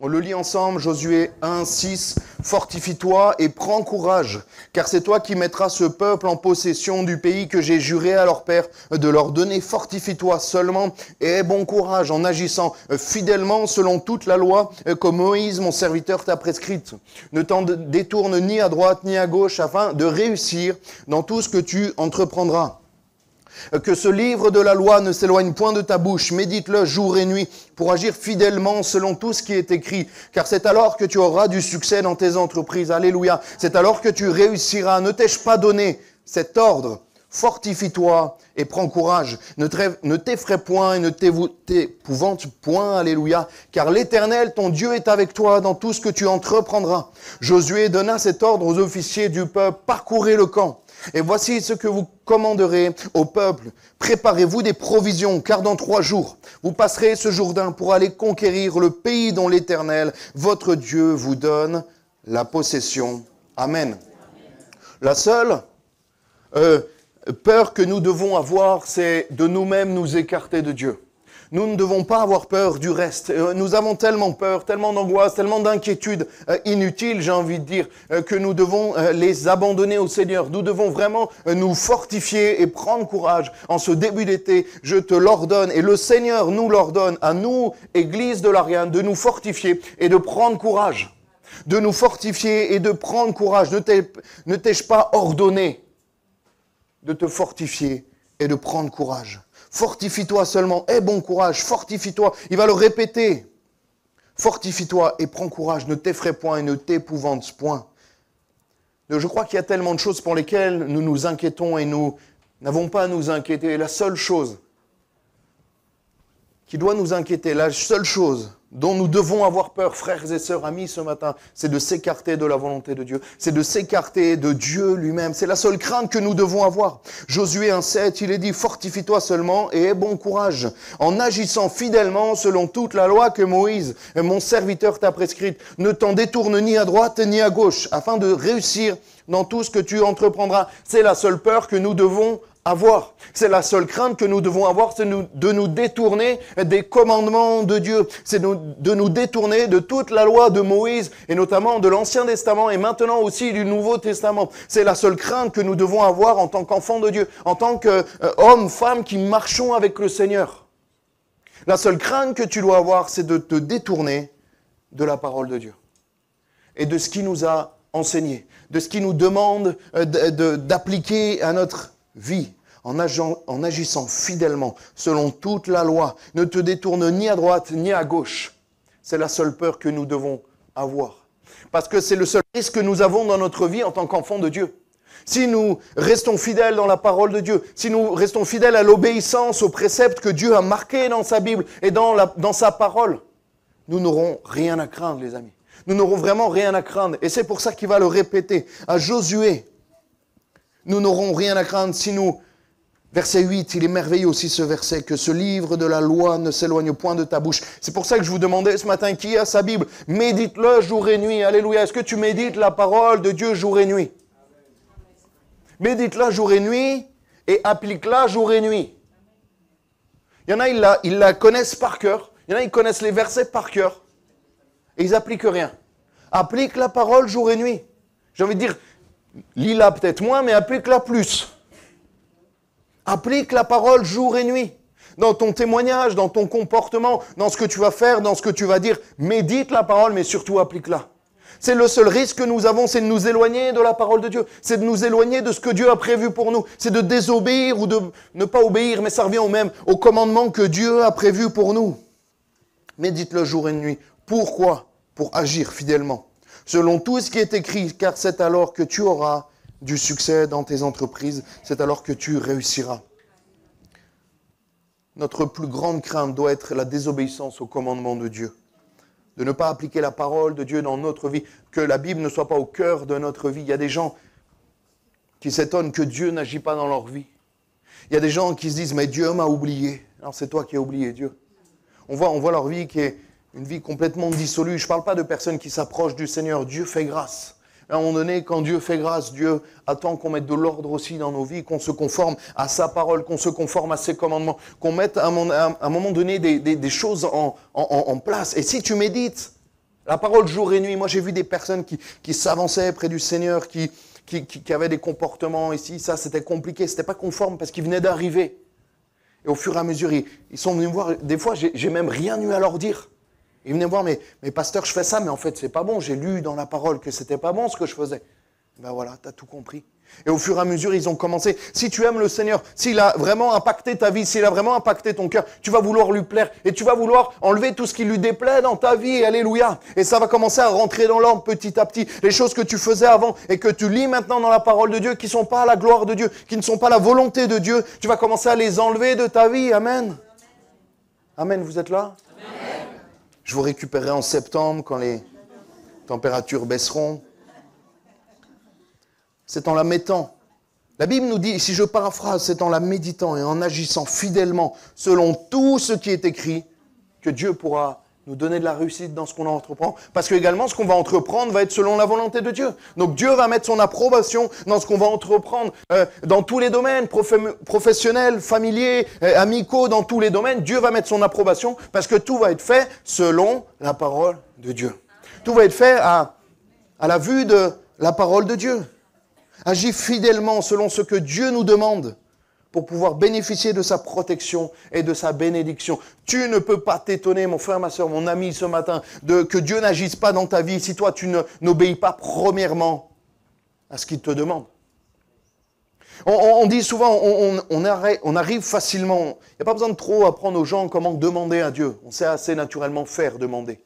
On le lit ensemble, Josué 1, 6. « Fortifie-toi et prends courage, car c'est toi qui mettras ce peuple en possession du pays que j'ai juré à leur père de leur donner. Fortifie-toi seulement et aie bon courage en agissant fidèlement selon toute la loi que Moïse, mon serviteur, t'a prescrite. Ne t'en détourne ni à droite ni à gauche afin de réussir dans tout ce que tu entreprendras. Que ce livre de la loi ne s'éloigne point de ta bouche, médite-le jour et nuit pour agir fidèlement selon tout ce qui est écrit, car c'est alors que tu auras du succès dans tes entreprises. Alléluia. C'est alors que tu réussiras. Ne t'ai-je pas donné cet ordre? Fortifie-toi et prends courage. Ne t'effraie point et ne t'épouvante point. Alléluia. Car l'Éternel, ton Dieu, est avec toi dans tout ce que tu entreprendras. Josué donna cet ordre aux officiers du peuple. Parcourez le camp. Et voici ce que vous commanderez au peuple. Préparez-vous des provisions, car dans 3 jours, vous passerez ce Jourdain pour aller conquérir le pays dont l'Éternel, votre Dieu, vous donne la possession. Amen. La seule peur que nous devons avoir, c'est de nous-mêmes nous écarter de Dieu. Nous ne devons pas avoir peur du reste. Nous avons tellement peur, tellement d'angoisse, tellement d'inquiétudes inutiles, j'ai envie de dire, que nous devons les abandonner au Seigneur. Nous devons vraiment nous fortifier et prendre courage. En ce début d'été, je te l'ordonne et le Seigneur nous l'ordonne à nous, Église de l'Ariane, de nous fortifier et de prendre courage. De nous fortifier et de prendre courage. Ne t'ai-je pas ordonné de te fortifier et de prendre courage? Fortifie-toi seulement, aie bon courage, fortifie-toi. Il va le répéter. Fortifie-toi et prends courage, ne t'effraie point et ne t'épouvante point. Je crois qu'il y a tellement de choses pour lesquelles nous nous inquiétons et nous n'avons pas à nous inquiéter. La seule chose qui doit nous inquiéter, la seule chose dont nous devons avoir peur, frères et sœurs, amis, ce matin, c'est de s'écarter de la volonté de Dieu. C'est de s'écarter de Dieu lui-même. C'est la seule crainte que nous devons avoir. Josué 1,7, il est dit, fortifie-toi seulement et aie bon courage, en agissant fidèlement selon toute la loi que Moïse, mon serviteur, t'a prescrite. Ne t'en détourne ni à droite ni à gauche, afin de réussir dans tout ce que tu entreprendras. C'est la seule peur que nous devons avoir. C'est la seule crainte que nous devons avoir, c'est de nous détourner des commandements de Dieu. C'est de nous détourner de toute la loi de Moïse, et notamment de l'Ancien Testament, et maintenant aussi du Nouveau Testament. C'est la seule crainte que nous devons avoir en tant qu'enfants de Dieu, en tant qu'hommes, femmes qui marchons avec le Seigneur. La seule crainte que tu dois avoir, c'est de te détourner de la parole de Dieu et de ce qu'il nous a enseigné, de ce qu'il nous demande d'appliquer à notre vie. En agissant fidèlement, selon toute la loi, ne te détourne ni à droite ni à gauche. C'est la seule peur que nous devons avoir. Parce que c'est le seul risque que nous avons dans notre vie en tant qu'enfants de Dieu. Si nous restons fidèles dans la parole de Dieu, si nous restons fidèles à l'obéissance aux préceptes que Dieu a marqués dans sa Bible et dans sa parole, nous n'aurons rien à craindre, les amis. Nous n'aurons vraiment rien à craindre. Et c'est pour ça qu'il va le répéter à Josué. Nous n'aurons rien à craindre si nous... Verset 8, il est merveilleux aussi ce verset, que ce livre de la loi ne s'éloigne point de ta bouche. C'est pour ça que je vous demandais ce matin, qui a sa Bible? Médite-le jour et nuit. Alléluia. Est-ce que tu médites la parole de Dieu jour et nuit? Médite-la jour et nuit et applique-la jour et nuit. Il y en a, ils la connaissent par cœur. Il y en a, ils connaissent les versets par cœur. Et ils n'appliquent rien. Applique la parole jour et nuit. J'ai envie de dire, lis-la peut-être moins, mais applique-la plus. Applique la parole jour et nuit. Dans ton témoignage, dans ton comportement, dans ce que tu vas faire, dans ce que tu vas dire. Médite la parole, mais surtout applique-la. C'est le seul risque que nous avons, c'est de nous éloigner de la parole de Dieu. C'est de nous éloigner de ce que Dieu a prévu pour nous. C'est de désobéir ou de ne pas obéir, mais ça revient au même, au commandement que Dieu a prévu pour nous. Médite-le jour et nuit. Pourquoi? Pour agir fidèlement. Selon tout ce qui est écrit, car c'est alors que tu auras du succès dans tes entreprises, c'est alors que tu réussiras. Notre plus grande crainte doit être la désobéissance au commandement de Dieu. De ne pas appliquer la parole de Dieu dans notre vie, que la Bible ne soit pas au cœur de notre vie. Il y a des gens qui s'étonnent que Dieu n'agit pas dans leur vie. Il y a des gens qui se disent, mais Dieu m'a oublié. Alors c'est toi qui as oublié Dieu. On voit leur vie qui est une vie complètement dissolue. Je ne parle pas de personnes qui s'approchent du Seigneur. Dieu fait grâce. À un moment donné, quand Dieu fait grâce, Dieu attend qu'on mette de l'ordre aussi dans nos vies, qu'on se conforme à sa parole, qu'on se conforme à ses commandements, qu'on mette à un moment donné des choses en place. Et si tu médites La parole jour et nuit. Moi, j'ai vu des personnes qui s'avançaient près du Seigneur, qui avaient des comportements ici, ça, c'était compliqué. C'était pas conforme parce qu'ils venaient d'arriver. Et au fur et à mesure, ils sont venus me voir. Des fois, j'ai même rien eu à leur dire. Ils venaient me voir, mais pasteur, je fais ça, mais en fait, c'est pas bon. J'ai lu dans la parole que c'était pas bon ce que je faisais. Ben voilà, tu as tout compris. Et au fur et à mesure, ils ont commencé. Si tu aimes le Seigneur, s'il a vraiment impacté ta vie, s'il a vraiment impacté ton cœur, tu vas vouloir lui plaire et tu vas vouloir enlever tout ce qui lui déplaît dans ta vie. Alléluia. Et ça va commencer à rentrer dans l'ordre petit à petit. Les choses que tu faisais avant et que tu lis maintenant dans la parole de Dieu, qui ne sont pas la gloire de Dieu, qui ne sont pas la volonté de Dieu, tu vas commencer à les enlever de ta vie. Amen. Amen, vous êtes là? Amen. Je vous récupérerai en septembre quand les températures baisseront. C'est en la mettant. La Bible nous dit, si je paraphrase, c'est en la méditant et en agissant fidèlement selon tout ce qui est écrit que Dieu pourra nous donner de la réussite dans ce qu'on entreprend. Parce que également, ce qu'on va entreprendre va être selon la volonté de Dieu. Donc Dieu va mettre son approbation dans ce qu'on va entreprendre, dans tous les domaines, professionnels, familiers, amicaux, dans tous les domaines. Dieu va mettre son approbation parce que tout va être fait selon la parole de Dieu. Tout va être fait à la vue de la parole de Dieu. Agis fidèlement selon ce que Dieu nous demande pour pouvoir bénéficier de sa protection et de sa bénédiction. Tu ne peux pas t'étonner, mon frère, ma soeur, mon ami, ce matin, que Dieu n'agisse pas dans ta vie si toi, tu n'obéis pas premièrement à ce qu'il te demande. On dit souvent, on arrive facilement. Il n'y a pas besoin de trop apprendre aux gens comment demander à Dieu. On sait assez naturellement faire, demander.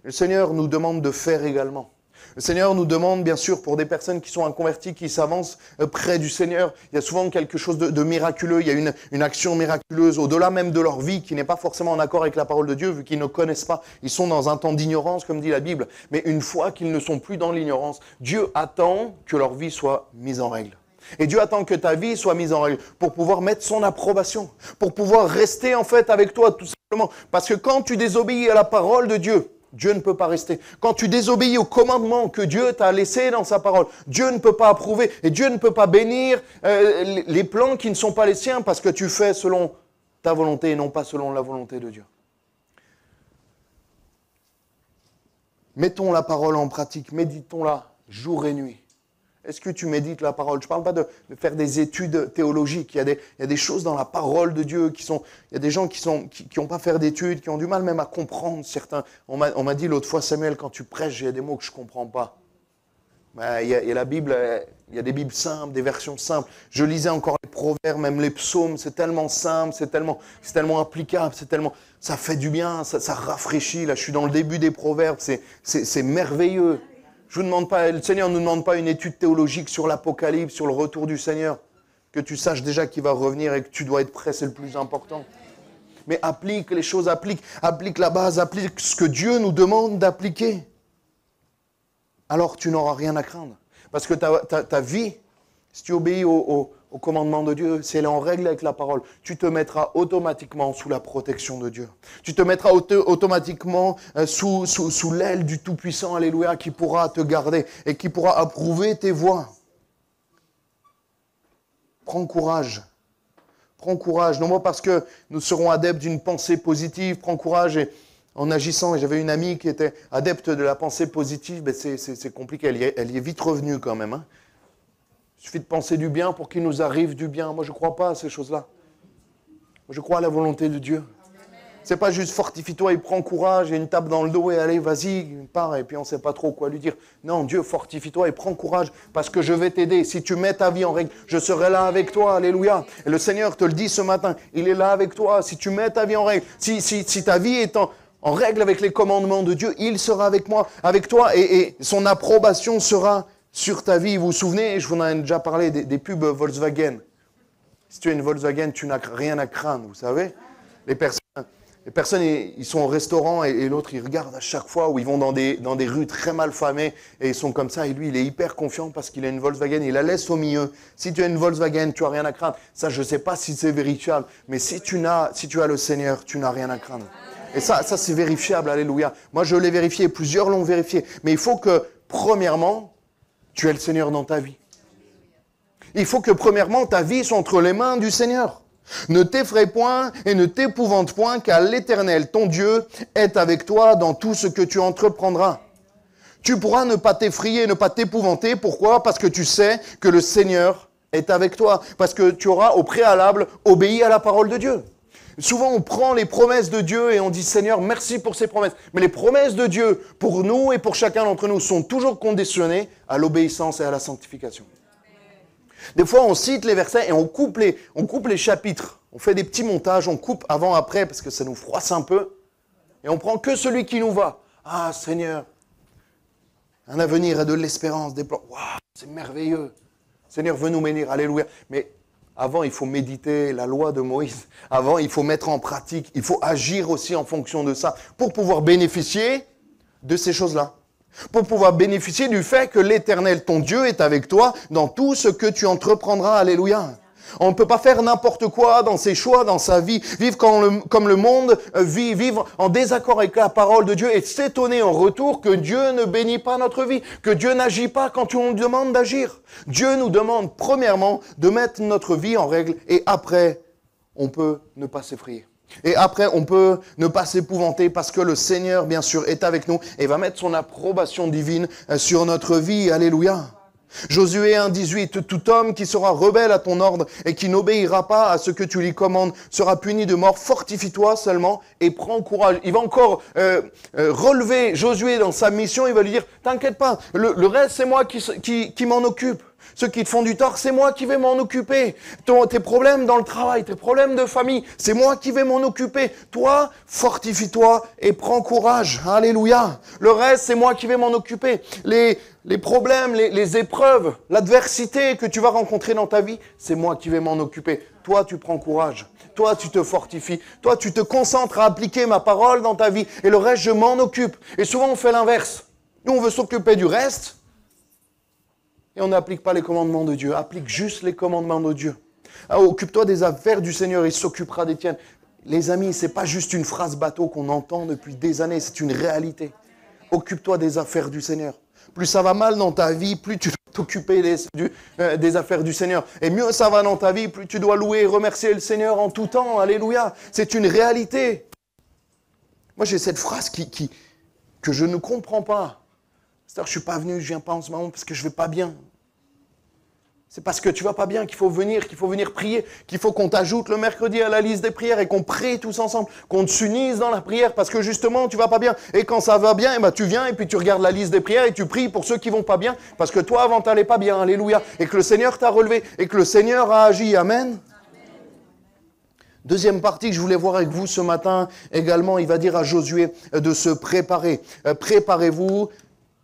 Mais le Seigneur nous demande de faire également. Le Seigneur nous demande, bien sûr, pour des personnes qui sont inconverties, qui s'avancent près du Seigneur, il y a souvent quelque chose de miraculeux, il y a une action miraculeuse au-delà même de leur vie qui n'est pas forcément en accord avec la parole de Dieu, vu qu'ils ne connaissent pas. Ils sont dans un temps d'ignorance, comme dit la Bible. Mais une fois qu'ils ne sont plus dans l'ignorance, Dieu attend que leur vie soit mise en règle. Et Dieu attend que ta vie soit mise en règle pour pouvoir mettre son approbation, pour pouvoir rester en fait avec toi, tout simplement. Parce que quand tu désobéis à la parole de Dieu, Dieu ne peut pas rester. Quand tu désobéis au commandement que Dieu t'a laissé dans sa parole, Dieu ne peut pas approuver et Dieu ne peut pas bénir les plans qui ne sont pas les siens parce que tu fais selon ta volonté et non pas selon la volonté de Dieu. Mettons la parole en pratique, méditons-la jour et nuit. Est-ce que tu médites la parole? Je ne parle pas de faire des études théologiques. Il y a des choses dans la parole de Dieu qui sont... Il y a des gens qui n'ont pas fait d'études, qui ont du mal même à comprendre certains. On m'a dit l'autre fois, Samuel, quand tu prêches, il y a des mots que je ne comprends pas. Ben, il y a la Bible, il y a des Bibles simples, des versions simples. Je lisais encore les proverbes, même les psaumes. C'est tellement simple, c'est tellement applicable, ça fait du bien, ça rafraîchit. Là, je suis dans le début des proverbes, c'est merveilleux. Je vous demande pas, le Seigneur ne nous demande pas une étude théologique sur l'Apocalypse, sur le retour du Seigneur. Que tu saches déjà qu'il va revenir et que tu dois être prêt, c'est le plus important. Mais applique les choses, applique la base, applique ce que Dieu nous demande d'appliquer. Alors tu n'auras rien à craindre. Parce que ta vie, si tu obéis au commandement de Dieu, si elle est en règle avec la parole, tu te mettras automatiquement sous la protection de Dieu. Tu te mettras automatiquement sous l'aile du Tout-Puissant, alléluia, qui pourra te garder et qui pourra approuver tes voies. Prends courage. Prends courage. Non pas parce que nous serons adeptes d'une pensée positive. Prends courage en agissant. Et j'avais une amie qui était adepte de la pensée positive. Mais c'est compliqué. Elle y est vite revenue quand même. Hein. Il suffit de penser du bien pour qu'il nous arrive du bien. Moi, je ne crois pas à ces choses-là. Moi, je crois à la volonté de Dieu. C'est pas juste fortifie-toi et prends courage et une tape dans le dos et allez, vas-y, pars et puis on ne sait pas trop quoi lui dire. Non, Dieu, fortifie-toi et prends courage parce que je vais t'aider. Si tu mets ta vie en règle, je serai là avec toi. Alléluia. Et le Seigneur te le dit ce matin, il est là avec toi. Si tu mets ta vie en règle, si ta vie est en règle avec les commandements de Dieu, il sera avec toi et son approbation sera sur ta vie. Vous vous souvenez, je vous en ai déjà parlé des pubs Volkswagen. Si tu as une Volkswagen, tu n'as rien à craindre, vous savez. Les personnes, ils sont au restaurant et l'autre, il regarde à chaque fois où ils vont dans des rues très mal famées et ils sont comme ça. Et lui, il est hyper confiant parce qu'il a une Volkswagen. Il la laisse au milieu. Si tu as une Volkswagen, tu n'as rien à craindre. Ça, je ne sais pas si c'est vérifiable. Mais si tu as le Seigneur, tu n'as rien à craindre. Et ça c'est vérifiable. Alléluia. Moi, je l'ai vérifié. Plusieurs l'ont vérifié. Mais il faut que, premièrement, tu aies le Seigneur dans ta vie. Il faut que, premièrement, ta vie soit entre les mains du Seigneur. Ne t'effraie point et ne t'épouvante point, car l'Éternel, ton Dieu, est avec toi dans tout ce que tu entreprendras. Tu pourras ne pas t'effrayer, ne pas t'épouvanter. Pourquoi? Parce que tu sais que le Seigneur est avec toi. Parce que tu auras au préalable obéi à la parole de Dieu. Souvent, on prend les promesses de Dieu et on dit, Seigneur, merci pour ces promesses. Mais les promesses de Dieu, pour nous et pour chacun d'entre nous, sont toujours conditionnées à l'obéissance et à la sanctification. Des fois, on cite les versets et on coupe les chapitres. On fait des petits montages, on coupe avant, après, parce que ça nous froisse un peu. Et on prend que celui qui nous va. Ah, Seigneur, un avenir et de l'espérance, des plans. Waouh, c'est merveilleux. Seigneur, veux nous bénir, alléluia. Mais avant, il faut méditer la loi de Moïse. Avant, il faut mettre en pratique. Il faut agir aussi en fonction de ça pour pouvoir bénéficier de ces choses-là. Pour pouvoir bénéficier du fait que l'Éternel, ton Dieu, est avec toi dans tout ce que tu entreprendras. Alléluia. On ne peut pas faire n'importe quoi dans ses choix, dans sa vie, vivre comme le monde vit, vivre en désaccord avec la parole de Dieu et s'étonner en retour que Dieu ne bénit pas notre vie, que Dieu n'agit pas quand on nous demande d'agir. Dieu nous demande premièrement de mettre notre vie en règle et après, on peut ne pas s'effrayer. Et après, on peut ne pas s'épouvanter parce que le Seigneur, bien sûr, est avec nous et va mettre son approbation divine sur notre vie. Alléluia. Josué 1,18, tout homme qui sera rebelle à ton ordre et qui n'obéira pas à ce que tu lui commandes sera puni de mort. Fortifie-toi seulement et prends courage. Il va encore relever Josué dans sa mission. Il va lui dire, t'inquiète pas, le reste c'est moi qui m'en occupe. Ceux qui te font du tort, c'est moi qui vais m'en occuper. Tes problèmes dans le travail, tes problèmes de famille, c'est moi qui vais m'en occuper. Toi, fortifie-toi et prends courage. Alléluia. Le reste, c'est moi qui vais m'en occuper. Les problèmes, les épreuves, l'adversité que tu vas rencontrer dans ta vie, c'est moi qui vais m'en occuper. Toi, tu prends courage. Toi, tu te fortifies. Toi, tu te concentres à appliquer ma parole dans ta vie. Et le reste, je m'en occupe. Et souvent, on fait l'inverse. Nous, on veut s'occuper du reste. Et on n'applique pas les commandements de Dieu. Applique juste les commandements de Dieu. Ah, occupe-toi des affaires du Seigneur, il s'occupera des tiennes. Les amis, ce n'est pas juste une phrase bateau qu'on entend depuis des années, c'est une réalité. Occupe-toi des affaires du Seigneur. Plus ça va mal dans ta vie, plus tu dois t'occuper des affaires du Seigneur. Et mieux ça va dans ta vie, plus tu dois louer et remercier le Seigneur en tout temps. Alléluia. C'est une réalité. Moi, j'ai cette phrase que je ne comprends pas. C'est-à-dire, je ne suis pas venu, je ne viens pas en ce moment parce que je ne vais pas bien. C'est parce que tu ne vas pas bien qu'il faut venir prier, qu'il faut qu'on t'ajoute le mercredi à la liste des prières et qu'on prie tous ensemble, qu'on s'unisse dans la prière parce que justement, tu ne vas pas bien. Et quand ça va bien, tu viens et puis tu regardes la liste des prières et tu pries pour ceux qui ne vont pas bien parce que toi, avant, tu n'allais pas bien. Alléluia. Et que le Seigneur t'a relevé et que le Seigneur a agi. Amen. Deuxième partie que je voulais voir avec vous ce matin également, il va dire à Josué de se préparer. Préparez-vous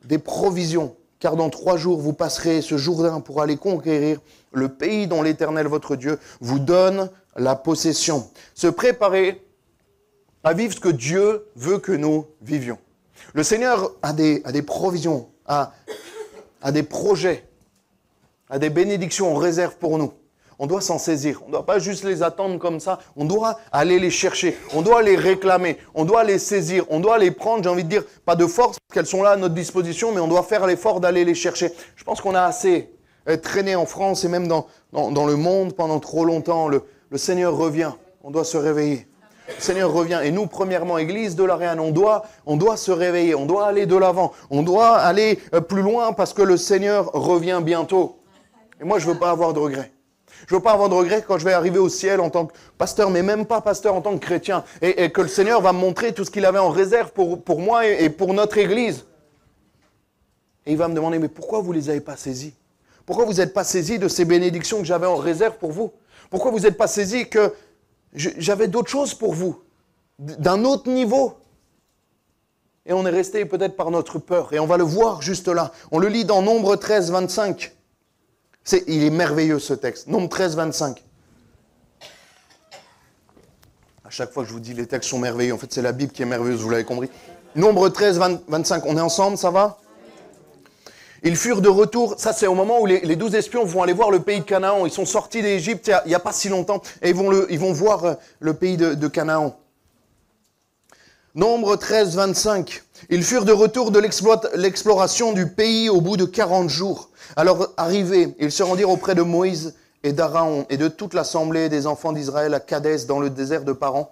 des provisions. Car dans 3 jours, vous passerez ce Jourdain pour aller conquérir le pays dont l'Éternel, votre Dieu, vous donne la possession. Se préparer à vivre ce que Dieu veut que nous vivions. Le Seigneur a des provisions, a des projets, a des bénédictions en réserve pour nous. On doit s'en saisir. On ne doit pas juste les attendre comme ça. On doit aller les chercher. On doit les réclamer. On doit les saisir. On doit les prendre, j'ai envie de dire, pas de force, parce qu'elles sont là à notre disposition, mais on doit faire l'effort d'aller les chercher. Je pense qu'on a assez traîné en France et même dans le monde pendant trop longtemps. Le Seigneur revient. On doit se réveiller. Le Seigneur revient. Et nous, premièrement, Église de la Réane, on doit se réveiller. On doit aller de l'avant. On doit aller plus loin parce que le Seigneur revient bientôt. Et moi, je ne veux pas avoir de regrets. Je ne veux pas avoir de regrets quand je vais arriver au ciel en tant que pasteur, mais même pas pasteur en tant que chrétien. Et que le Seigneur va me montrer tout ce qu'il avait en réserve pour moi et pour notre Église. Et il va me demander, mais pourquoi vous ne les avez pas saisis? Pourquoi vous n'êtes pas saisis de ces bénédictions que j'avais en réserve pour vous? Pourquoi vous n'êtes pas saisis que j'avais d'autres choses pour vous? D'un autre niveau? Et on est resté peut-être par notre peur. Et on va le voir juste là. On le lit dans Nombre 13, 25. Il est merveilleux ce texte. Nombre 13, 25. À chaque fois que je vous dis les textes sont merveilleux, en fait c'est la Bible qui est merveilleuse, vous l'avez compris. Nombre 13, 25, on est ensemble, ça va? Ils furent de retour, ça c'est au moment où les 12 espions vont aller voir le pays de Canaan. Ils sont sortis d'Égypte il n'y a pas si longtemps et ils vont voir le pays de Canaan. Nombre 13, 25. Ils furent de retour de l'exploration du pays au bout de 40 jours. Alors arrivés, ils se rendirent auprès de Moïse et d'Araon et de toute l'assemblée des enfants d'Israël à Kadès dans le désert de Paran.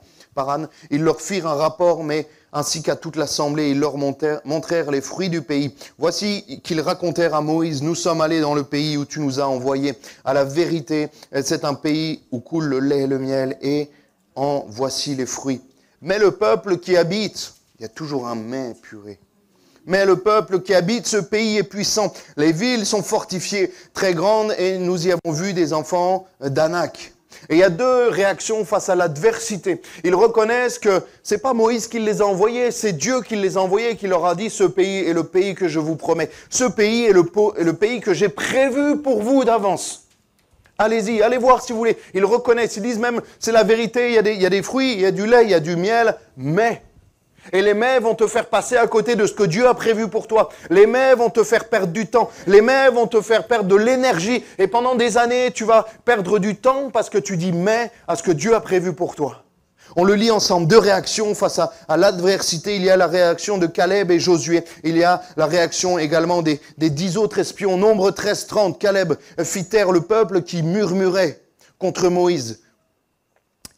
Ils leur firent un rapport, mais ainsi qu'à toute l'assemblée, ils leur montrèrent les fruits du pays. Voici qu'ils racontèrent à Moïse, nous sommes allés dans le pays où tu nous as envoyés. À la vérité, c'est un pays où coule le lait et le miel, et en voici les fruits. Mais le peuple qui habite, il y a toujours un mais purée. Mais le peuple qui habite ce pays est puissant. Les villes sont fortifiées, très grandes, et nous y avons vu des enfants d'Anak. Et il y a deux réactions face à l'adversité. Ils reconnaissent que c'est pas Moïse qui les a envoyés, c'est Dieu qui les a envoyés et qui leur a dit ce pays est le pays que je vous promets. Ce pays est le pays que j'ai prévu pour vous d'avance. Allez-y, allez voir si vous voulez. Ils reconnaissent, ils disent même c'est la vérité, il y a des fruits, il y a du lait, il y a du miel, mais... Et les mais vont te faire passer à côté de ce que Dieu a prévu pour toi. Les mais vont te faire perdre du temps. Les mais vont te faire perdre de l'énergie. Et pendant des années, tu vas perdre du temps parce que tu dis mais à ce que Dieu a prévu pour toi. On le lit ensemble. Deux réactions face à l'adversité. Il y a la réaction de Caleb et Josué. Il y a la réaction également des 10 autres espions. Nombre 13-30. Caleb fit taire le peuple qui murmurait contre Moïse.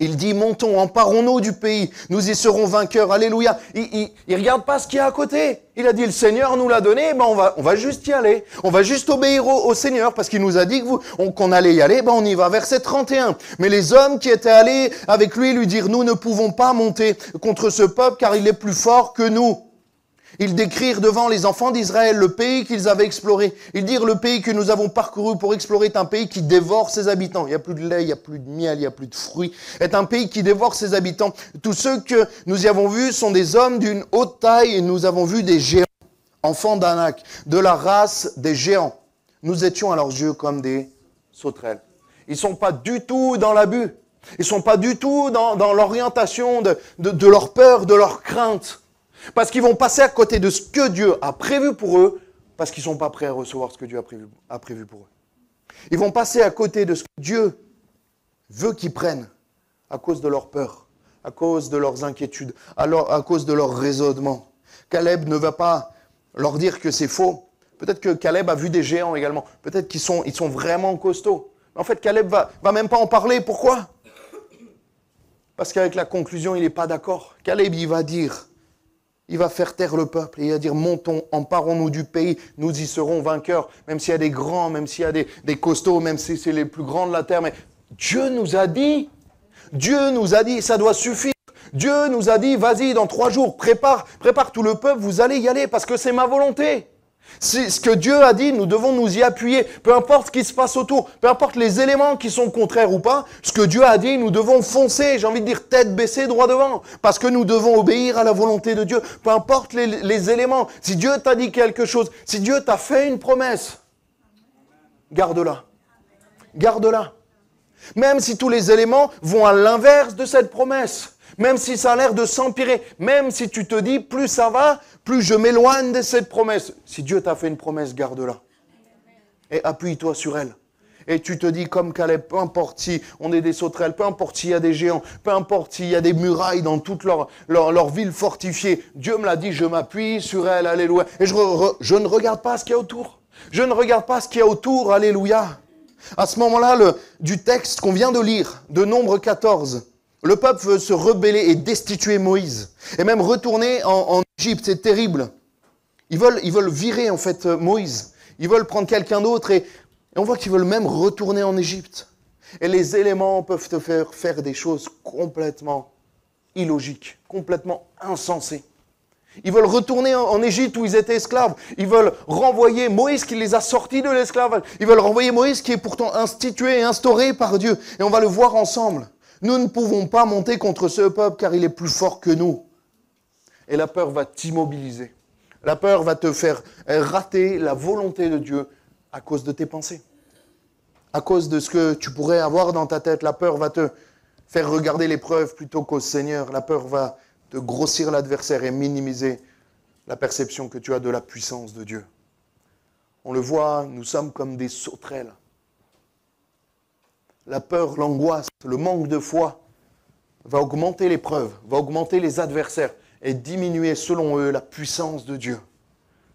Il dit, montons, emparons-nous du pays, nous y serons vainqueurs, alléluia. Il regarde pas ce qu'il y a à côté. Il a dit, le Seigneur nous l'a donné, ben on va juste y aller. On va juste obéir au Seigneur, parce qu'il nous a dit qu'on allait y aller, ben on y va. Verset 31. Mais les hommes qui étaient allés avec lui dirent, nous ne pouvons pas monter contre ce peuple, car il est plus fort que nous. Ils décrirent devant les enfants d'Israël le pays qu'ils avaient exploré. Ils dirent, le pays que nous avons parcouru pour explorer est un pays qui dévore ses habitants. Il n'y a plus de lait, il n'y a plus de miel, il n'y a plus de fruits. C'est un pays qui dévore ses habitants. Tous ceux que nous y avons vus sont des hommes d'une haute taille et nous avons vu des géants, enfants d'Anak, de la race des géants. Nous étions à leurs yeux comme des sauterelles. Ils ne sont pas du tout dans l'abus. Ils ne sont pas du tout dans l'orientation de leur peur, de leur crainte. Parce qu'ils vont passer à côté de ce que Dieu a prévu pour eux, parce qu'ils ne sont pas prêts à recevoir ce que Dieu a prévu pour eux. Ils vont passer à côté de ce que Dieu veut qu'ils prennent, à cause de leur peur, à cause de leurs inquiétudes, à cause de leur raisonnement. Caleb ne va pas leur dire que c'est faux. Peut-être que Caleb a vu des géants également. Peut-être qu'ils sont vraiment costauds. Mais en fait, Caleb va même pas en parler. Pourquoi ? Parce qu'avec la conclusion, il n'est pas d'accord. Caleb, il va dire... Il va faire taire le peuple et il va dire, montons, emparons-nous du pays, nous y serons vainqueurs, même s'il y a des grands, même s'il y a des costauds, même si c'est les plus grands de la terre. Mais Dieu nous a dit, ça doit suffire. Dieu nous a dit, vas-y, dans 3 jours, prépare tout le peuple, vous allez y aller parce que c'est ma volonté. C'est ce que Dieu a dit, nous devons nous y appuyer. Peu importe ce qui se passe autour, peu importe les éléments qui sont contraires ou pas, ce que Dieu a dit, nous devons foncer, j'ai envie de dire tête baissée, droit devant. Parce que nous devons obéir à la volonté de Dieu. Peu importe les éléments. Si Dieu t'a dit quelque chose, si Dieu t'a fait une promesse, garde-la. Garde-la. Même si tous les éléments vont à l'inverse de cette promesse. Même si ça a l'air de s'empirer, même si tu te dis, plus ça va, plus je m'éloigne de cette promesse. Si Dieu t'a fait une promesse, garde-la. Et appuie-toi sur elle. Et tu te dis, comme Caleb, peu importe si on est des sauterelles, peu importe s'il y a des géants, peu importe s'il y a des murailles dans toute leur ville fortifiée, Dieu me l'a dit, je m'appuie sur elle, alléluia. Et je ne regarde pas ce qu'il y a autour. Je ne regarde pas ce qu'il y a autour, alléluia. À ce moment-là, du texte qu'on vient de lire, de Nombre 14, le peuple veut se rebeller et destituer Moïse. Et même retourner en Égypte, c'est terrible. Ils veulent virer en fait Moïse. Ils veulent prendre quelqu'un d'autre et on voit qu'ils veulent même retourner en Égypte. Et les éléments peuvent te faire des choses complètement illogiques, complètement insensées. Ils veulent retourner en Égypte où ils étaient esclaves. Ils veulent renvoyer Moïse qui les a sortis de l'esclavage. Ils veulent renvoyer Moïse qui est pourtant institué et instauré par Dieu. Et on va le voir ensemble. Nous ne pouvons pas monter contre ce peuple car il est plus fort que nous. Et la peur va t'immobiliser. La peur va te faire rater la volonté de Dieu à cause de tes pensées. À cause de ce que tu pourrais avoir dans ta tête. La peur va te faire regarder l'épreuve plutôt qu'au Seigneur. La peur va te grossir l'adversaire et minimiser la perception que tu as de la puissance de Dieu. On le voit, nous sommes comme des sauterelles. La peur, l'angoisse, le manque de foi va augmenter l'épreuve, va augmenter les adversaires et diminuer, selon eux, la puissance de Dieu.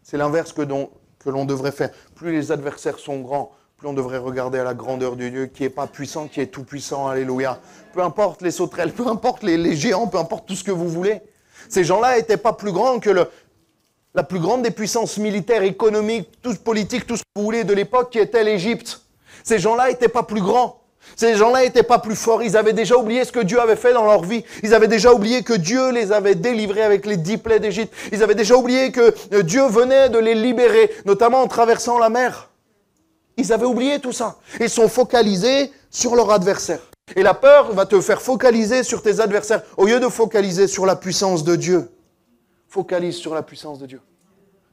C'est l'inverse que l'on devrait faire. Plus les adversaires sont grands, plus on devrait regarder à la grandeur de Dieu qui n'est pas puissant, qui est tout puissant. Alléluia. Peu importe les sauterelles, peu importe les géants, peu importe tout ce que vous voulez. Ces gens-là n'étaient pas plus grands que la plus grande des puissances militaires, économiques, tout politiques, tout ce que vous voulez de l'époque qui était l'Égypte. Ces gens-là n'étaient pas plus grands. Ces gens-là n'étaient pas plus forts. Ils avaient déjà oublié ce que Dieu avait fait dans leur vie. Ils avaient déjà oublié que Dieu les avait délivrés avec les 10 plaies d'Égypte. Ils avaient déjà oublié que Dieu venait de les libérer, notamment en traversant la mer. Ils avaient oublié tout ça. Ils sont focalisés sur leur adversaire. Et la peur va te faire focaliser sur tes adversaires au lieu de focaliser sur la puissance de Dieu. Focalise sur la puissance de Dieu.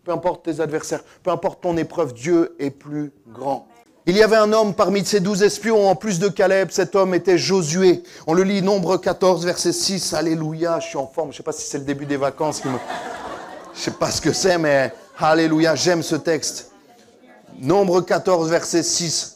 Peu importe tes adversaires, peu importe ton épreuve, Dieu est plus grand. Il y avait un homme parmi ces 12 espions, en plus de Caleb, cet homme était Josué. On le lit, Nombre 14, verset 6, Alléluia, je suis en forme, je ne sais pas si c'est le début des vacances. Je ne sais pas ce que c'est, mais Alléluia, j'aime ce texte. Nombre 14, verset 6.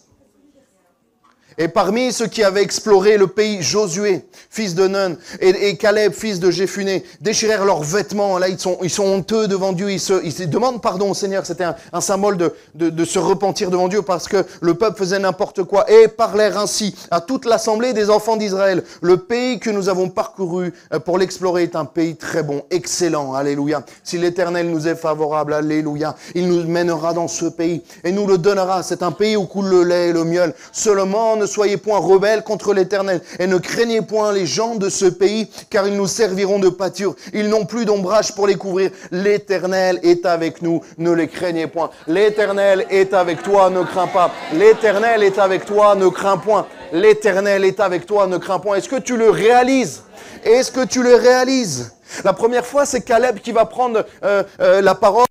Et parmi ceux qui avaient exploré le pays, Josué, fils de Nun, et Caleb, fils de Jéphuné, déchirèrent leurs vêtements. Là, ils sont honteux devant Dieu. Ils se demandent pardon au Seigneur. C'était un symbole de se repentir devant Dieu parce que le peuple faisait n'importe quoi. Et parlèrent ainsi à toute l'assemblée des enfants d'Israël. Le pays que nous avons parcouru pour l'explorer est un pays très bon, excellent. Alléluia. Si l'Éternel nous est favorable, alléluia, il nous mènera dans ce pays et nous le donnera. C'est un pays où coule le lait et le miel. Seulement, ne soyez point rebelles contre l'Éternel et ne craignez point les gens de ce pays, car ils nous serviront de pâture. Ils n'ont plus d'ombrage pour les couvrir. L'Éternel est avec nous, ne les craignez point. L'Éternel est avec toi, ne crains pas. L'Éternel est avec toi, ne crains point. L'Éternel est avec toi, ne crains point. Est-ce que tu le réalises? Est-ce que tu le réalises? La première fois, c'est Caleb qui va prendre la parole.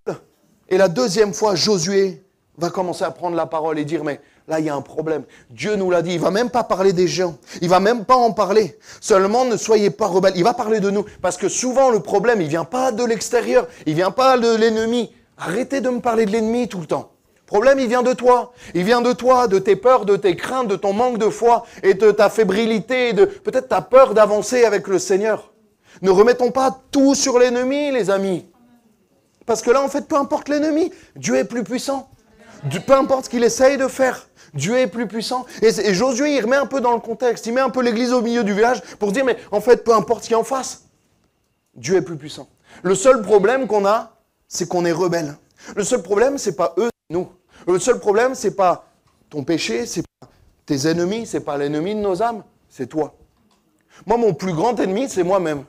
Et la deuxième fois, Josué va commencer à prendre la parole et dire, mais là, il y a un problème. Dieu nous l'a dit. Il ne va même pas parler des géants. Il ne va même pas en parler. Seulement, ne soyez pas rebelles. Il va parler de nous. Parce que souvent, le problème, il ne vient pas de l'extérieur. Il ne vient pas de l'ennemi. Arrêtez de me parler de l'ennemi tout le temps. Le problème, il vient de toi. Il vient de toi, de tes peurs, de tes craintes, de ton manque de foi et de ta fébrilité, de peut-être ta peur d'avancer avec le Seigneur. Ne remettons pas tout sur l'ennemi, les amis. Parce que là, en fait, peu importe l'ennemi, Dieu est plus puissant. Peu importe ce qu'il essaye de faire, Dieu est plus puissant. Et Josué, il remet un peu dans le contexte, il met un peu l'église au milieu du village pour dire, mais en fait, peu importe ce qu'il y a en face, Dieu est plus puissant. Le seul problème qu'on a, c'est qu'on est rebelle. Le seul problème, c'est pas eux, c'est nous. Le seul problème, c'est pas ton péché, c'est pas tes ennemis, c'est pas l'ennemi de nos âmes, c'est toi. Moi, mon plus grand ennemi, c'est moi-même.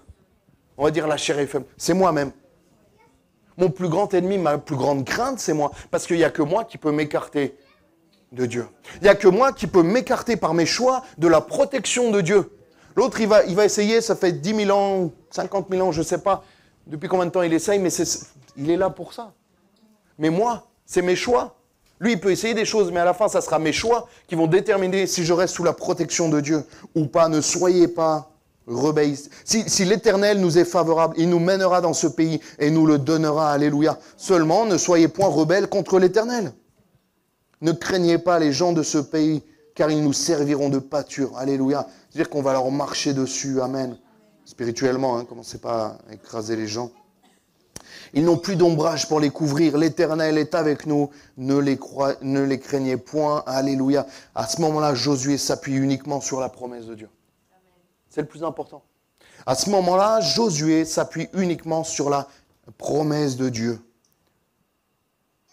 On va dire la chair est faible, c'est moi-même. Mon plus grand ennemi, ma plus grande crainte, c'est moi. Parce qu'il n'y a que moi qui peux m'écarter de Dieu. Il n'y a que moi qui peux m'écarter par mes choix de la protection de Dieu. L'autre, il va essayer, ça fait 10 000 ans, 50 000 ans, je ne sais pas depuis combien de temps il essaye, mais il est là pour ça. Mais moi, c'est mes choix. Lui, il peut essayer des choses, mais à la fin, ça sera mes choix qui vont déterminer si je reste sous la protection de Dieu ou pas. Ne soyez pas rebelles. Si l'Éternel nous est favorable, il nous mènera dans ce pays et nous le donnera. Alléluia. Seulement, ne soyez point rebelles contre l'Éternel. Ne craignez pas les gens de ce pays, car ils nous serviront de pâture. Alléluia. C'est-à-dire qu'on va leur marcher dessus. Amen. Spirituellement, hein, commencez pas à écraser les gens. Ils n'ont plus d'ombrage pour les couvrir. L'Éternel est avec nous. Ne les craignez point. Alléluia. À ce moment-là, Josué s'appuie uniquement sur la promesse de Dieu. C'est le plus important. À ce moment-là, Josué s'appuie uniquement sur la promesse de Dieu.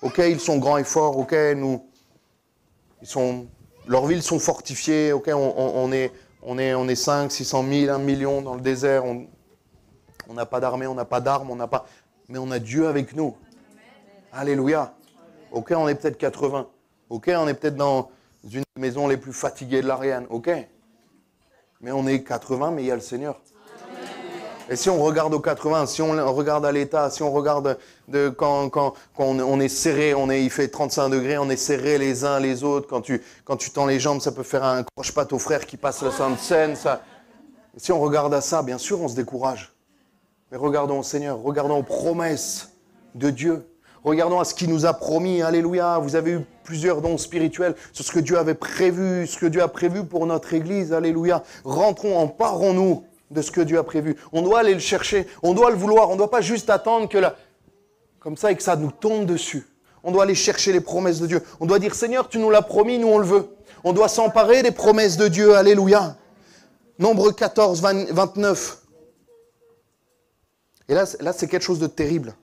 Ok, ils sont grands et forts. Ok, leurs villes sont fortifiées. Ok, on est 5, 600 000, 1 million dans le désert. On n'a pas d'armée, on n'a pas d'armes, mais on a Dieu avec nous. Alléluia. Ok, on est peut-être 80. Ok, on est peut-être dans une des maisons les plus fatiguées de l'Ariane. Ok. Mais on est 80, mais il y a le Seigneur. Et si on regarde aux 80, si on regarde à l'état, si on regarde quand on est serré, il fait 35 degrés, on est serré les uns les autres. Quand tu tends les jambes, ça peut faire un croche-patte au frère qui passe la Sainte Seine. Si on regarde à ça, bien sûr, on se décourage. Mais regardons au Seigneur, regardons aux promesses de Dieu. Regardons à ce qu'il nous a promis. Alléluia. Vous avez eu plusieurs dons spirituels sur ce que Dieu avait prévu, ce que Dieu a prévu pour notre Église. Alléluia. Rentrons, emparons-nous de ce que Dieu a prévu. On doit aller le chercher, on doit le vouloir. On ne doit pas juste attendre comme ça et que ça nous tombe dessus. On doit aller chercher les promesses de Dieu. On doit dire, Seigneur, tu nous l'as promis, nous on le veut. On doit s'emparer des promesses de Dieu. Alléluia. Nombre 14, 29. Et là c'est quelque chose de terrible.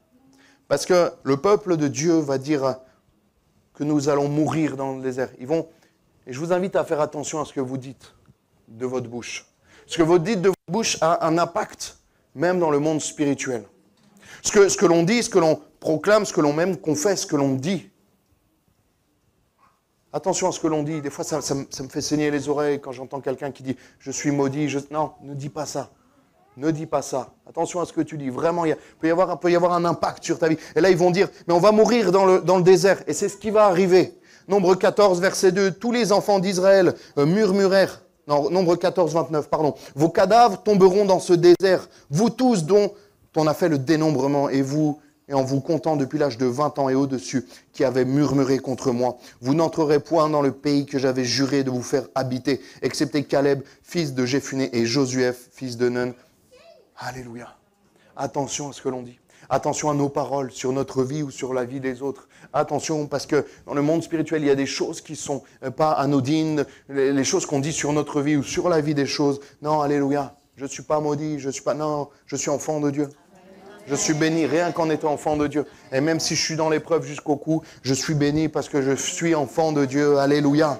Parce que le peuple de Dieu va dire que nous allons mourir dans le désert. Et je vous invite à faire attention à ce que vous dites de votre bouche. Ce que vous dites de votre bouche a un impact, même dans le monde spirituel. Ce que l'on dit, ce que l'on proclame, ce que l'on même confesse, ce que l'on dit. Attention à ce que l'on dit. Des fois, ça me fait saigner les oreilles quand j'entends quelqu'un qui dit « je suis maudit ». Non, ne dis pas ça. Ne dis pas ça. Attention à ce que tu dis. Vraiment, il peut y avoir un impact sur ta vie. Et là, ils vont dire « mais on va mourir dans le désert ». Et c'est ce qui va arriver. Nombre 14, verset 2. Tous les enfants d'Israël murmurèrent. Non, Nombre 14, 29, pardon. « Vos cadavres tomberont dans ce désert, vous tous dont on a fait le dénombrement, et en vous comptant depuis l'âge de 20 ans et au-dessus, qui avez murmuré contre moi. Vous n'entrerez point dans le pays que j'avais juré de vous faire habiter, excepté Caleb, fils de Jephuné, et Josué, fils de Nun. » Alléluia. Attention à ce que l'on dit. Attention à nos paroles sur notre vie ou sur la vie des autres. Attention, parce que dans le monde spirituel, il y a des choses qui ne sont pas anodines, les choses qu'on dit sur notre vie ou sur la vie des choses. Non, alléluia. Je ne suis pas maudit, non, je suis enfant de Dieu. Je suis béni rien qu'en étant enfant de Dieu. Et même si je suis dans l'épreuve jusqu'au cou, je suis béni parce que je suis enfant de Dieu. Alléluia.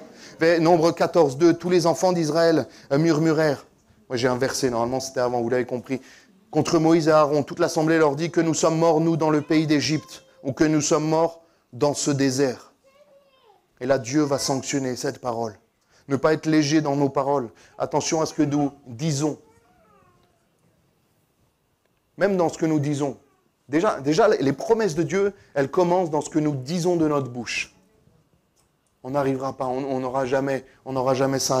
Nombre 14, 2, tous les enfants d'Israël murmurèrent. Moi j'ai un verset, normalement c'était avant, vous l'avez compris. Contre Moïse et Aaron, toute l'assemblée leur dit que nous sommes morts, nous, dans le pays d'Égypte, ou que nous sommes morts dans ce désert. Et là, Dieu va sanctionner cette parole. Ne pas être léger dans nos paroles. Attention à ce que nous disons. Même dans ce que nous disons. Déjà, les promesses de Dieu, elles commencent dans ce que nous disons de notre bouche. On n'arrivera pas, on n'aura jamais ça.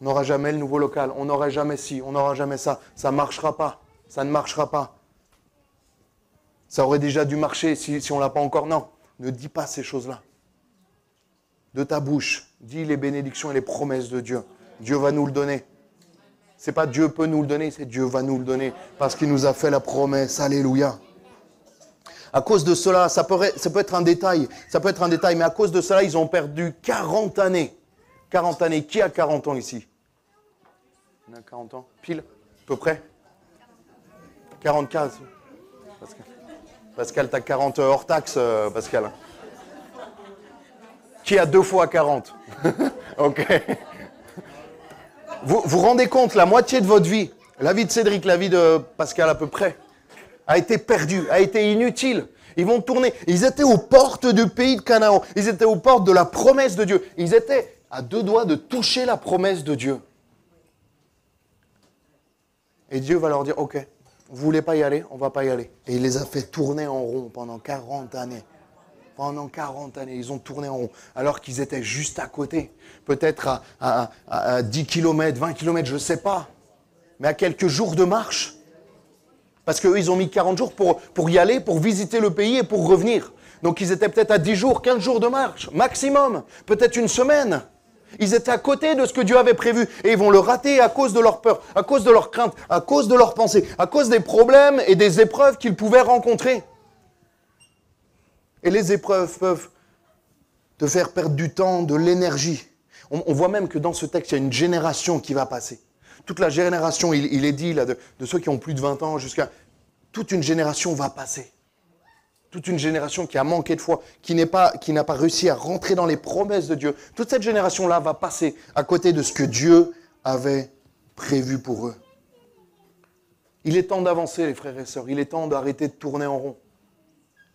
On n'aura jamais le nouveau local, on n'aura jamais ci, on n'aura jamais ça. Ça ne marchera pas, ça ne marchera pas. Ça aurait déjà dû marcher si on ne l'a pas encore. Non, ne dis pas ces choses-là. De ta bouche, dis les bénédictions et les promesses de Dieu. Dieu va nous le donner. Ce n'est pas Dieu peut nous le donner, c'est Dieu va nous le donner parce qu'il nous a fait la promesse. Alléluia. À cause de cela, ça peut être un détail, mais à cause de cela, ils ont perdu 40 années. 40 années. Qui a 40 ans ici? On a 40 ans? Pile? À peu près? 44. Pascal, t'as 40 hors taxe, Pascal. Qui a 2 fois 40? Ok. Vous rendez compte, la moitié de votre vie, la vie de Cédric, la vie de Pascal à peu près, a été perdue, a été inutile. Ils vont tourner. Ils étaient aux portes du pays de Canaan. Ils étaient aux portes de la promesse de Dieu. Ils étaient à 2 doigts de toucher la promesse de Dieu. Et Dieu va leur dire, ok, vous ne voulez pas y aller, on ne va pas y aller. Et il les a fait tourner en rond pendant 40 années. Pendant 40 années, ils ont tourné en rond, alors qu'ils étaient juste à côté. Peut-être à 10 km, 20 km, je ne sais pas. Mais à quelques jours de marche. Parce qu'eux, ils ont mis 40 jours pour y aller, pour visiter le pays et pour revenir. Donc ils étaient peut-être à 10 jours, 15 jours de marche, maximum. Peut-être une semaine. Ils étaient à côté de ce que Dieu avait prévu. Et ils vont le rater à cause de leur peur, à cause de leur crainte, à cause de leurs pensées, à cause des problèmes et des épreuves qu'ils pouvaient rencontrer. Et les épreuves peuvent te faire perdre du temps, de l'énergie. On voit même que dans ce texte, il y a une génération qui va passer. Toute la génération, il est dit là, de ceux qui ont plus de 20 ans jusqu'à... Toute une génération va passer. Toute une génération qui a manqué de foi, qui n'a pas réussi à rentrer dans les promesses de Dieu. Toute cette génération-là va passer à côté de ce que Dieu avait prévu pour eux. Il est temps d'avancer, les frères et sœurs. Il est temps d'arrêter de tourner en rond.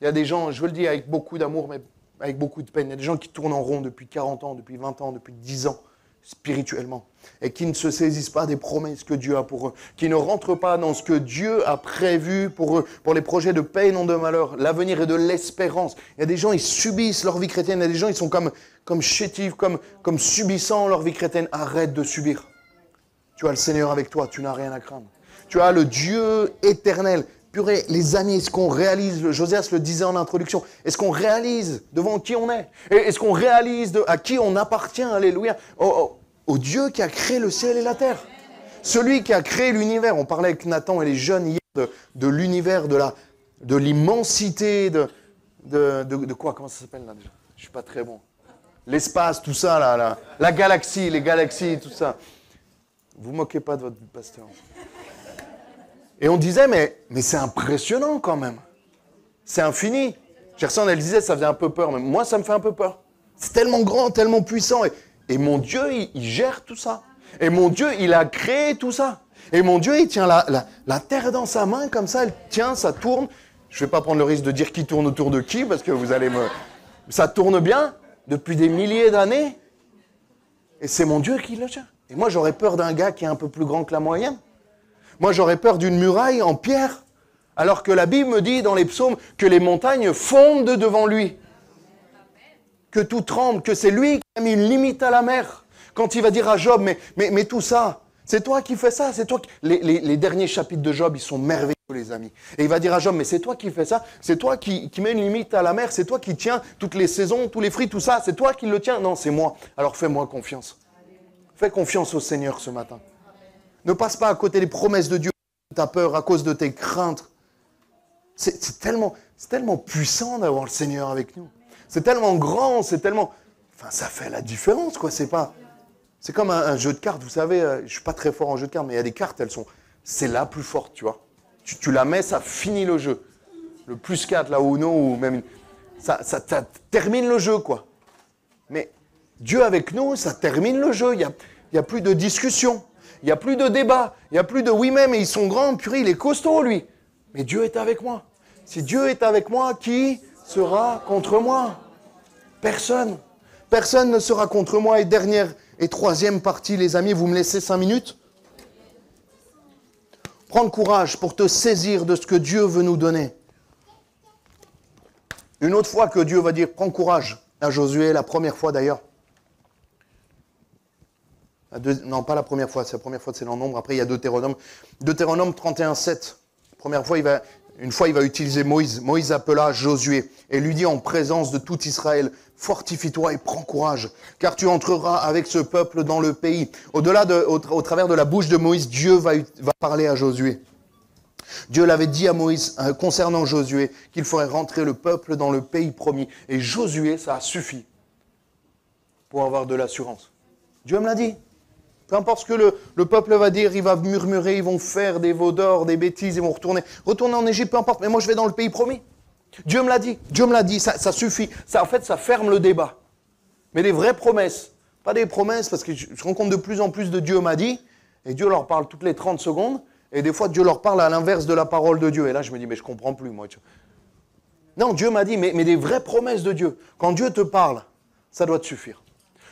Il y a des gens, je veux le dire avec beaucoup d'amour, mais avec beaucoup de peine, il y a des gens qui tournent en rond depuis 40 ans, depuis 20 ans, depuis 10 ans, spirituellement, et qui ne se saisissent pas des promesses que Dieu a pour eux, qui ne rentrent pas dans ce que Dieu a prévu pour eux, pour les projets de paix et non de malheur, l'avenir et de l'espérance. Il y a des gens, ils subissent leur vie chrétienne, il y a des gens, ils sont comme chétifs, comme subissant leur vie chrétienne. Arrête de subir. Tu as le Seigneur avec toi, tu n'as rien à craindre. Tu as le Dieu éternel. Purée, les amis, est-ce qu'on réalise, Josias le disait en introduction, est-ce qu'on réalise devant qui on est? Est-ce qu'on réalise à qui on appartient, alléluia, au Dieu qui a créé le ciel et la terre? Celui qui a créé l'univers. On parlait avec Nathan et les jeunes hier de l'univers, de l'immensité, de quoi? Comment ça s'appelle là déjà? Je suis pas très bon. L'espace, tout ça, là, la galaxie, les galaxies, tout ça. Vous moquez pas de votre pasteur. Et on disait, mais c'est impressionnant quand même. C'est infini. Gerson, elle disait, ça faisait un peu peur. Mais moi, ça me fait un peu peur. C'est tellement grand, tellement puissant. Et mon Dieu, il gère tout ça. Et mon Dieu, il a créé tout ça. Et mon Dieu, il tient la terre dans sa main, comme ça, elle tient, ça tourne. Je ne vais pas prendre le risque de dire qui tourne autour de qui, parce que vous allez me... Ça tourne bien, depuis des milliers d'années. Et c'est mon Dieu qui le tient. Et moi, j'aurais peur d'un gars qui est un peu plus grand que la moyenne. Moi, j'aurais peur d'une muraille en pierre, alors que la Bible me dit dans les psaumes que les montagnes fondent devant lui. Que tout tremble, que c'est lui qui a mis une limite à la mer. Quand il va dire à Job, mais tout ça, c'est toi qui fais ça, c'est toi qui... Les derniers chapitres de Job, ils sont merveilleux, les amis. Et il va dire à Job, mais c'est toi qui fais ça, c'est toi qui mets une limite à la mer, c'est toi qui tiens toutes les saisons, tous les fruits, tout ça, c'est toi qui le tiens. Non, c'est moi. Alors fais-moi confiance. Fais confiance au Seigneur ce matin. Ne passe pas à côté des promesses de Dieu. Tu as peur à cause de tes craintes. C'est tellement puissant d'avoir le Seigneur avec nous. C'est tellement grand, c'est tellement... Enfin, ça fait la différence, quoi. C'est comme un jeu de cartes, vous savez. Je ne suis pas très fort en jeu de cartes, mais il y a des cartes, c'est la plus forte, tu vois. Tu la mets, ça finit le jeu. Le plus 4, la Uno, ou même... Ça termine le jeu, quoi. Mais Dieu avec nous, ça termine le jeu. Il n'y a plus de discussion. Il n'y a plus de débat. Il n'y a plus de oui, mais ils sont grands. Purée, il est costaud, lui. Mais Dieu est avec moi. Si Dieu est avec moi, qui sera contre moi? Personne. Personne ne sera contre moi. Et dernière et troisième partie, les amis, vous me laissez 5 minutes? Prends courage pour te saisir de ce que Dieu veut nous donner. Une autre fois que Dieu va dire, prends courage à Josué, la première fois d'ailleurs. Non, pas la première fois, c'est la première fois c'est dans Nombre. Après, il y a Deutéronome. Deutéronome 31:7. Première fois, il va utiliser Moïse. Moïse appela Josué et lui dit en présence de tout Israël, fortifie-toi et prends courage, car tu entreras avec ce peuple dans le pays. Au travers de la bouche de Moïse, Dieu va parler à Josué. Dieu l'avait dit à Moïse concernant Josué qu'il ferait rentrer le peuple dans le pays promis. Et Josué, ça a suffi pour avoir de l'assurance. Dieu me l'a dit. Peu importe ce que le peuple va dire, il va murmurer, ils vont faire des veaux d'or, des bêtises, ils vont retourner en Égypte, peu importe. Mais moi, je vais dans le pays promis. Dieu me l'a dit, ça suffit. Ça, en fait, ça ferme le débat. Mais des vraies promesses. Pas des promesses, parce que je rencontre de plus en plus de Dieu m'a dit, et Dieu leur parle toutes les 30 secondes, et des fois, Dieu leur parle à l'inverse de la parole de Dieu. Et là, je me dis, mais je ne comprends plus, moi. Non, Dieu m'a dit, mais des vraies promesses de Dieu. Quand Dieu te parle, ça doit te suffire.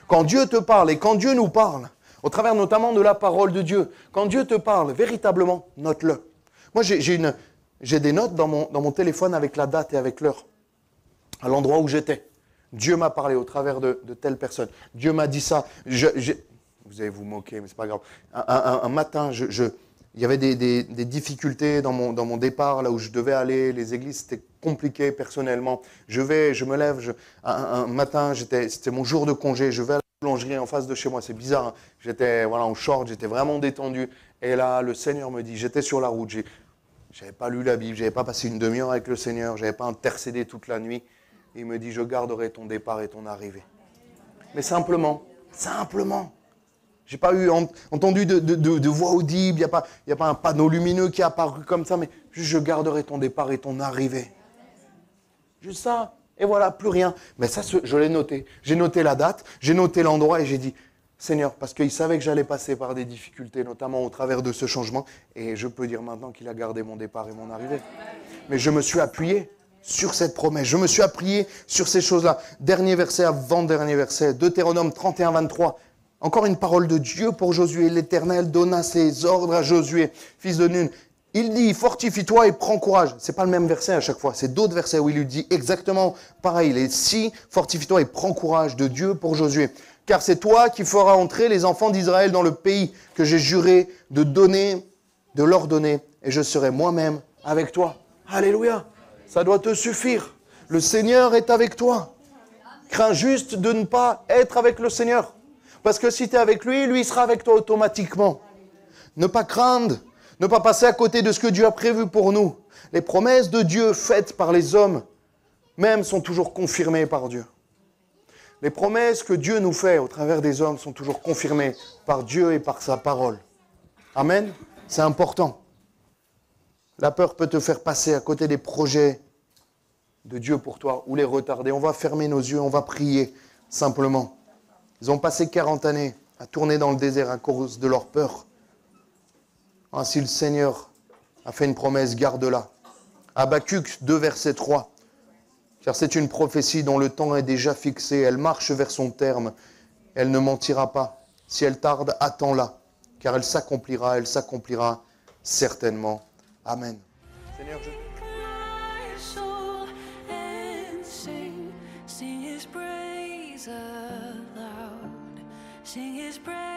Quand Dieu te parle, et quand Dieu nous parle, au travers notamment de la parole de Dieu. Quand Dieu te parle, véritablement, note-le. Moi, j'ai des notes dans mon téléphone avec la date et avec l'heure, à l'endroit où j'étais. Dieu m'a parlé au travers de telle personne. Dieu m'a dit ça. Vous allez vous moquer, mais c'est pas grave. Un matin, il y avait des difficultés dans mon départ, là où je devais aller. Les églises, c'était compliqué personnellement. Je me lève. Un matin, c'était mon jour de congé. Je vais à la boulangerie en face de chez moi. C'est bizarre. Hein. J'étais en short, j'étais vraiment détendu. Et là, le Seigneur me dit, j'étais sur la route. Je n'avais pas lu la Bible, je n'avais pas passé une demi-heure avec le Seigneur, je n'avais pas intercédé toute la nuit. Il me dit, je garderai ton départ et ton arrivée. Mais simplement. Je n'ai pas entendu de voix audible, il n'y a pas un panneau lumineux qui est apparu comme ça, mais juste je garderai ton départ et ton arrivée. Juste ça. Et voilà, plus rien. Mais ça, je l'ai noté. J'ai noté la date, j'ai noté l'endroit et j'ai dit, Seigneur, parce qu'il savait que j'allais passer par des difficultés, notamment au travers de ce changement, et je peux dire maintenant qu'il a gardé mon départ et mon arrivée. Mais je me suis appuyé sur cette promesse, je me suis appuyé sur ces choses-là. Dernier verset, avant-dernier verset, Deutéronome 31:23. Encore une parole de Dieu pour Josué. L'Éternel donna ses ordres à Josué, fils de Nun. Il dit, fortifie-toi et prends courage. Ce n'est pas le même verset à chaque fois, c'est d'autres versets où il lui dit exactement pareil. Il est si, fortifie-toi et prends courage de Dieu pour Josué. Car c'est toi qui feras entrer les enfants d'Israël dans le pays que j'ai juré de leur donner, et je serai moi-même avec toi. Alléluia, ça doit te suffire. Le Seigneur est avec toi. Crains juste de ne pas être avec le Seigneur. Parce que si tu es avec lui, lui sera avec toi automatiquement. Ne pas craindre, ne pas passer à côté de ce que Dieu a prévu pour nous. Les promesses de Dieu faites par les hommes même sont toujours confirmées par Dieu. Les promesses que Dieu nous fait au travers des hommes sont toujours confirmées par Dieu et par sa parole. Amen. C'est important. La peur peut te faire passer à côté des projets de Dieu pour toi ou les retarder. On va fermer nos yeux, on va prier simplement. Ils ont passé 40 années à tourner dans le désert à cause de leur peur. Ainsi le Seigneur a fait une promesse, garde-la. Habakkuk 2, verset 3. Car c'est une prophétie dont le temps est déjà fixé. Elle marche vers son terme. Elle ne mentira pas. Si elle tarde, attends-la. Car elle s'accomplira certainement. Amen. Seigneur, je... Sing his praise aloud. Sing his praise.